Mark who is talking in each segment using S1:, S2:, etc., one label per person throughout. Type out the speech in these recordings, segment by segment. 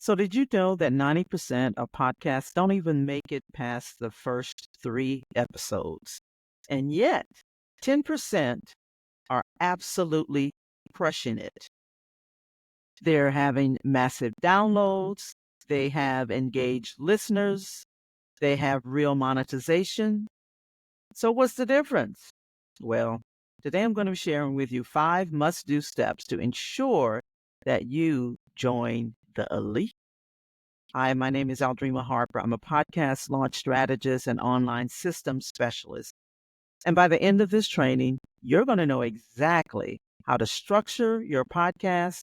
S1: So, did you know that 90% of podcasts don't even make it past the first three episodes? And yet, 10% are absolutely crushing it. They're having massive downloads, they have engaged listeners, they have real monetization. So, what's the difference? Well, today I'm going to be sharing with you 5 must do steps to ensure that you join the elite. Hi, my name is Aldreama Harper. I'm a podcast launch strategist and online systems specialist. And by the end of this training, you're going to know exactly how to structure your podcast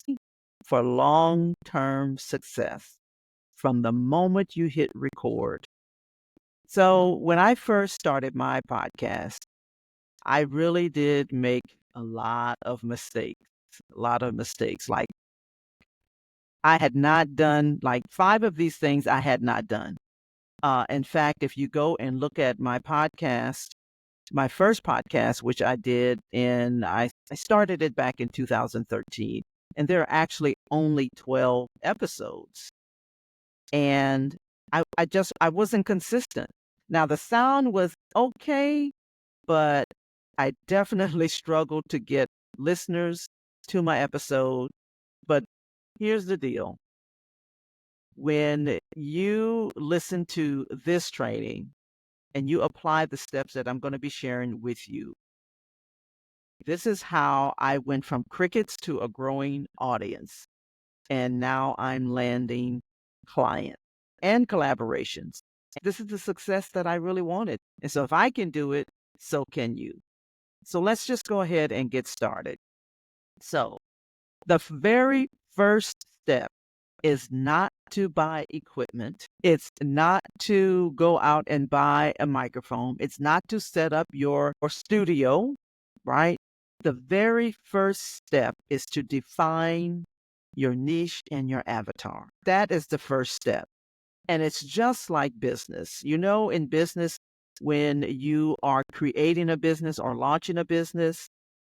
S1: for long term success from the moment you hit record. So, when I first started my podcast, I really did make a lot of mistakes, a lot of mistakes. Like, I had not done like 5 of these things I had not done. In fact, if you go and look at my podcast, my first podcast, which I did I started it back in 2013, and there are actually only 12 episodes. And I wasn't consistent. Now the sound was okay, but I definitely struggled to get listeners to my episode. But here's the deal. When you listen to this training and you apply the steps that I'm going to be sharing with you, this is how I went from crickets to a growing audience. And now I'm landing clients and collaborations. This is the success that I really wanted. And so if I can do it, so can you. So let's just go ahead and get started. So the very first step is not to buy equipment. It's not to go out and buy a microphone. It's not to set up your studio, right? The very first step is to define your niche and your avatar. That is the first step. And it's just like business. You know, in business, when you are creating a business or launching a business,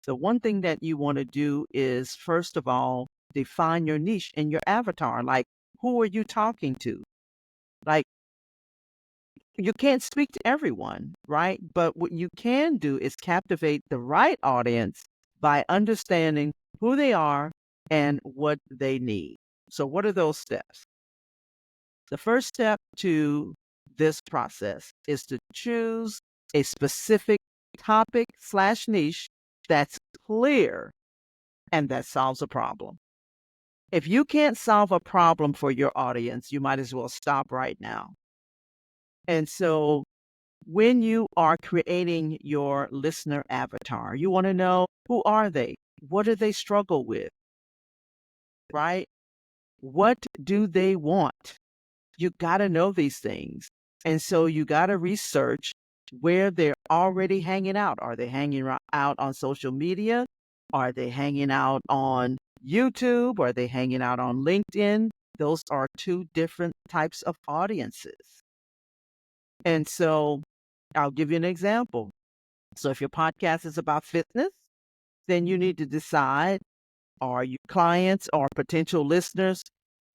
S1: the one thing that you want to do is, first of all, define your niche and your avatar. Like, who are you talking to? Like, you can't speak to everyone, right? But what you can do is captivate the right audience by understanding who they are and what they need. So, what are those steps? The first step to this process is to choose a specific topic/niche that's clear and that solves a problem. If you can't solve a problem for your audience, you might as well stop right now. And so when you are creating your listener avatar, you want to know, who are they? What do they struggle with? Right? What do they want? You got to know these things. And so you got to research where they're already hanging out. Are they hanging out on social media? Are they hanging out on YouTube? Are they hanging out on LinkedIn? Those are 2 different types of audiences. And so I'll give you an example. So if your podcast is about fitness, then you need to decide, are you clients or potential listeners?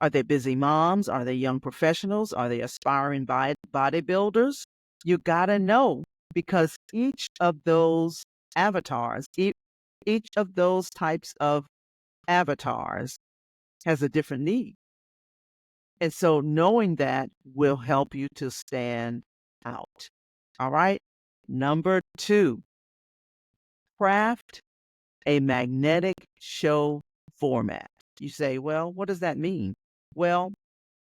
S1: Are they busy moms? Are they young professionals? Are they aspiring bodybuilders? You got to know, because each of those avatars, each of those types of avatars has a different need. And so knowing that will help you to stand out. All right. Number 2, craft a magnetic show format. You say, well, what does that mean? Well,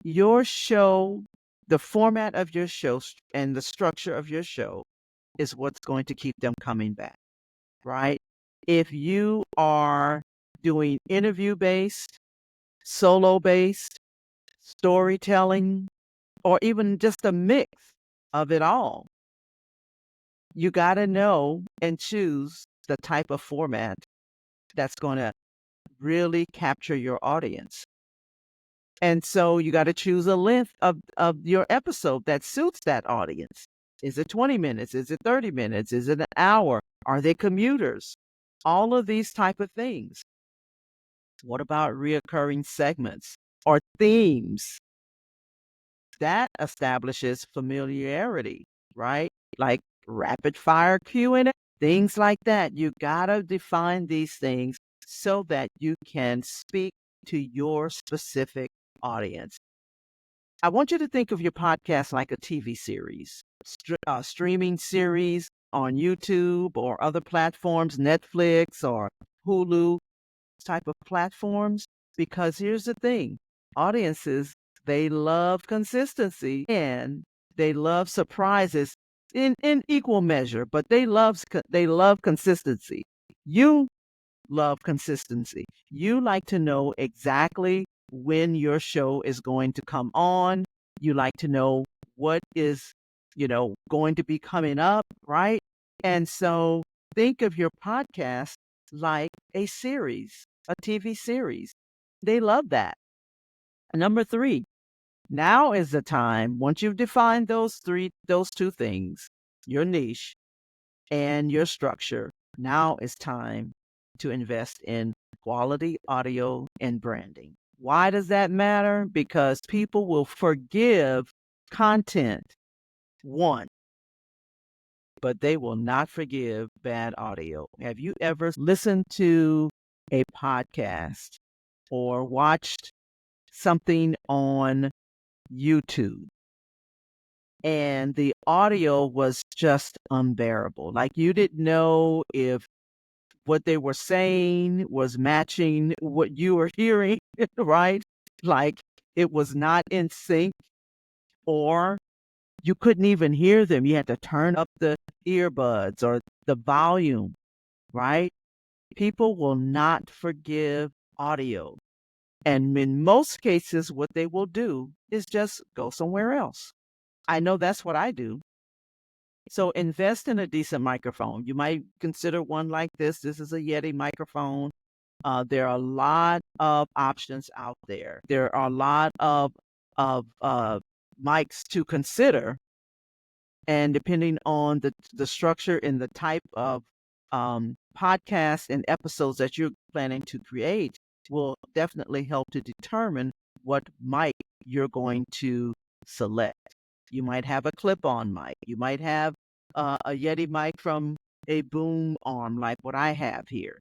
S1: your show, the format of your show and the structure of your show is what's going to keep them coming back, right? If you are doing interview based, solo based, storytelling, or even just a mix of it all, you got to know and choose the type of format that's going to really capture your audience. And so you got to choose a length of your episode that suits that audience. Is it 20 minutes? Is it 30 minutes? Is it an hour? Are they commuters? All of these type of things. What about reoccurring segments? or themes. That establishes familiarity, right? Like rapid fire Q&A, things like that. You gotta define these things so that you can speak to your specific audience. I want you to think of your podcast like a TV series, streaming series on YouTube or other platforms, Netflix or Hulu type of platforms. Because here's the thing, audiences, they love consistency and they love surprises in equal measure, but they love consistency. You love consistency. You like to know exactly when your show is going to come on. You like to know what is, going to be coming up, right? And so think of your podcast like a series, a TV series. They love that. Number three, now is the time, once you've defined those two things, your niche and your structure, now it's time to invest in quality audio and branding. Why does that matter? Because people will forgive content, one, but they will not forgive bad audio. Have you ever listened to a podcast or watched something on YouTube and the audio was just unbearable? Like you didn't know if what they were saying was matching what you were hearing, right? Like it was not in sync, or you couldn't even hear them. You had to turn up the earbuds or the volume, right? People will not forgive audio. And in most cases, what they will do is just go somewhere else. I know that's what I do. So invest in a decent microphone. You might consider one like this. This is a Yeti microphone. There are a lot of options out there. There are a lot of mics to consider, and depending on the structure and the type of podcast and episodes that you're planning to create, will definitely help to determine what mic you're going to select. You might have a clip-on mic. You might have a Yeti mic from a boom arm like what I have here,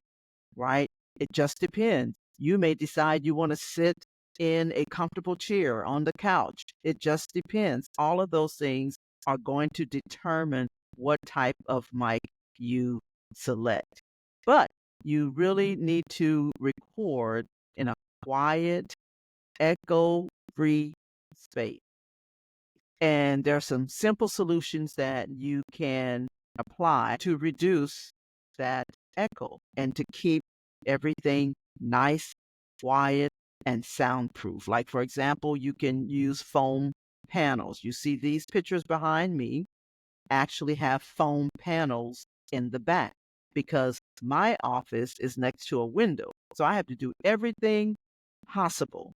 S1: right? It just depends. You may decide you want to sit in a comfortable chair on the couch. It just depends. All of those things are going to determine what type of mic you select. But you really need to record in a quiet, echo-free space. And there are some simple solutions that you can apply to reduce that echo and to keep everything nice, quiet, and soundproof. Like, for example, you can use foam panels. You see these pictures behind me actually have foam panels in the back because my office is next to a window. So I have to do everything possible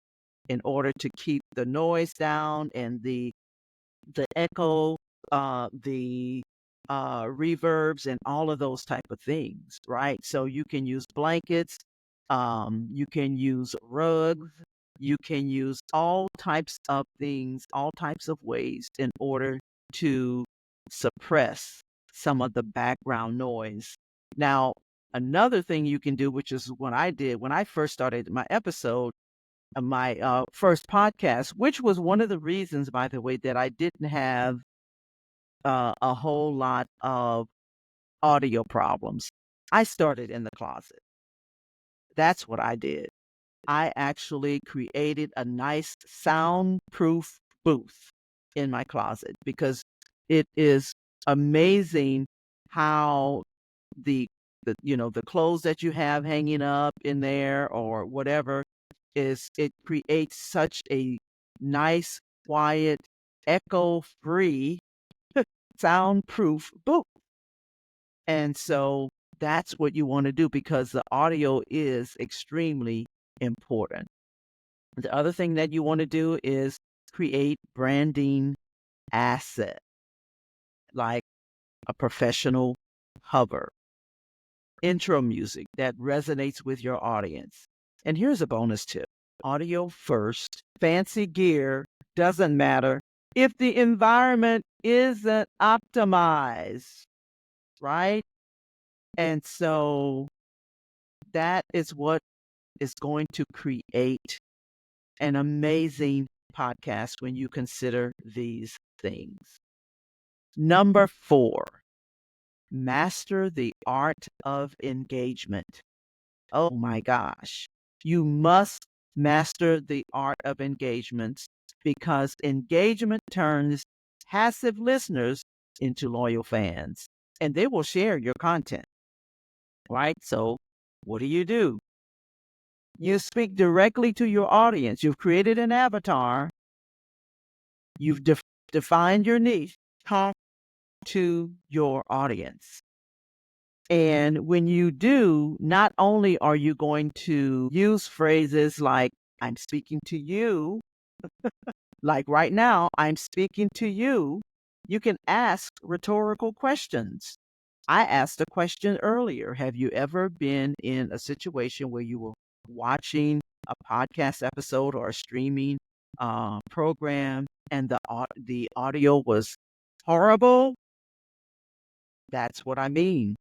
S1: in order to keep the noise down and the echo, the reverbs, and all of those type of things, right? So you can use blankets, you can use rugs, you can use all types of things, all types of ways in order to suppress some of the background noise. Now, another thing you can do, which is what I did when I first started my episode, my first podcast, which was one of the reasons, by the way, that I didn't have a whole lot of audio problems. I started in the closet. That's what I did. I actually created a nice soundproof booth in my closet because it is amazing how the the clothes that you have hanging up in there or whatever, is it creates such a nice, quiet, echo-free, soundproof booth. And so that's what you want to do because the audio is extremely important. The other thing that you want to do is create branding asset, like a professional hover, intro music that resonates with your audience. And here's a bonus tip. audio first. Fancy gear doesn't matter if the environment isn't optimized, right? And so that is what is going to create an amazing podcast when you consider these things. Number 4, master the art of engagement. Oh my gosh. You must master the art of engagement because engagement turns passive listeners into loyal fans and they will share your content, right? So, what do? You speak directly to your audience. You've created an avatar, you've defined your niche, talk to your audience. And when you do, not only are you going to use phrases like, I'm speaking to you, like right now, I'm speaking to you, you can ask rhetorical questions. I asked a question earlier. Have you ever been in a situation where you were watching a podcast episode or a streaming program and the audio was horrible? That's what I mean.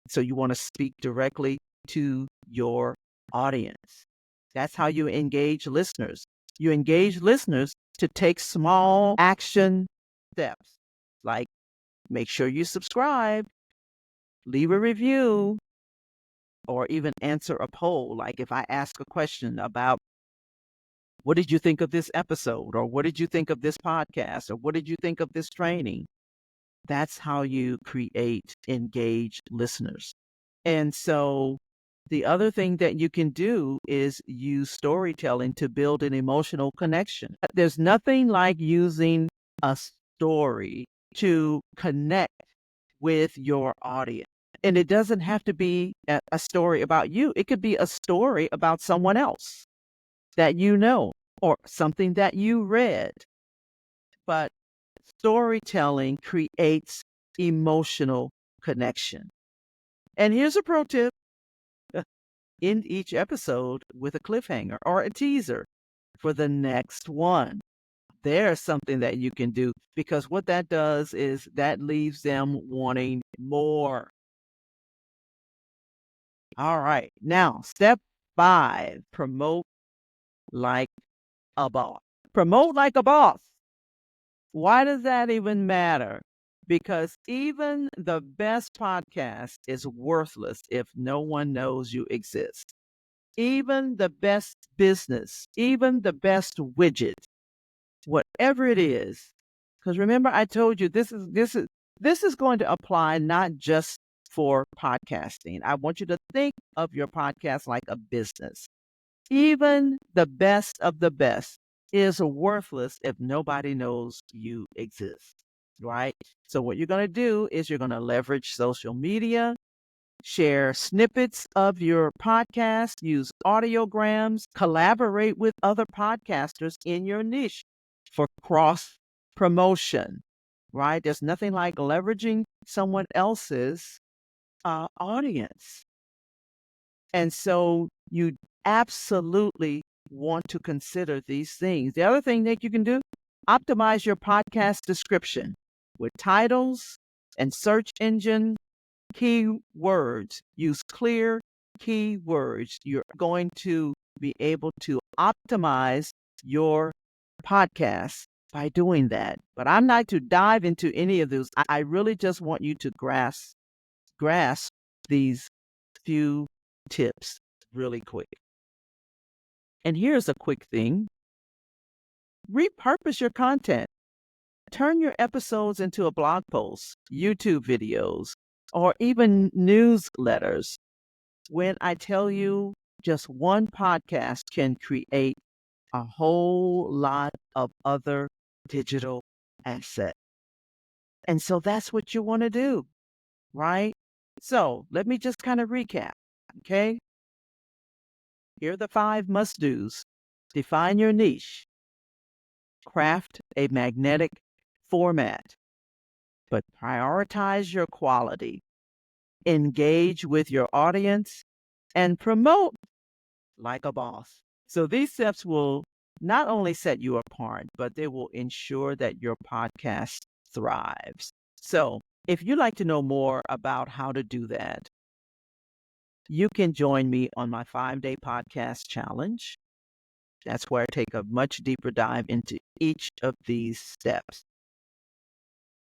S1: So you want to speak directly to your audience. That's how you engage listeners. You engage listeners to take small action steps, like make sure you subscribe, leave a review, or even answer a poll. Like if I ask a question about what did you think of this episode, or what did you think of this podcast, or what did you think of this training? That's how you create engaged listeners. And so the other thing that you can do is use storytelling to build an emotional connection. There's nothing like using a story to connect with your audience. And it doesn't have to be a story about you. It could be a story about someone else that you know or something that you read. But storytelling creates emotional connection. And here's a pro tip. End each episode with a cliffhanger or a teaser for the next one. There's something that you can do because what that does is that leaves them wanting more. All right. Now, step 5, promote like a boss. Promote like a boss. Why does that even matter? Because even the best podcast is worthless if no one knows you exist. Even the best business, even the best widget, whatever it is. Because remember, I told you this is going to apply not just for podcasting. I want you to think of your podcast like a business. Even the best of the best is worthless if nobody knows you exist, right? So what you're going to do is you're going to leverage social media, share snippets of your podcast, use audiograms, collaborate with other podcasters in your niche for cross promotion, right? There's nothing like leveraging someone else's audience. And so you absolutely want to consider these things. The other thing that you can do, optimize your podcast description with titles and search engine keywords. Use clear keywords. You're going to be able to optimize your podcast by doing that. But I'm not to dive into any of those. I really just want you to grasp these few tips really quick. And here's a quick thing. Repurpose your content. Turn your episodes into a blog post, YouTube videos, or even newsletters. When I tell you just one podcast can create a whole lot of other digital assets. And so that's what you want to do, right? So let me just kind of recap, okay? Here are the 5 must-dos. Define your niche. Craft a magnetic format, but prioritize your quality. Engage with your audience and promote like a boss. So these steps will not only set you apart, but they will ensure that your podcast thrives. So if you'd like to know more about how to do that, you can join me on my 5-day podcast challenge. That's where I take a much deeper dive into each of these steps.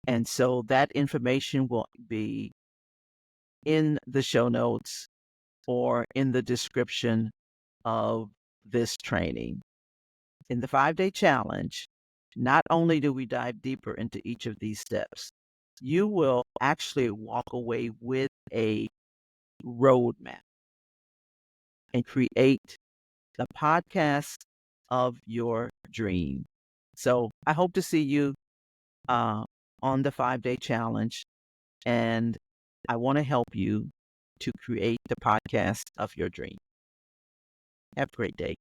S1: And so that information will be in the show notes or in the description of this training. In the 5-day challenge, not only do we dive deeper into each of these steps, you will actually walk away with a roadmap and create the podcast of your dream. So I hope to see you uh, on the 5-day challenge, and I want to help you to create the podcast of your dream. Have a great day.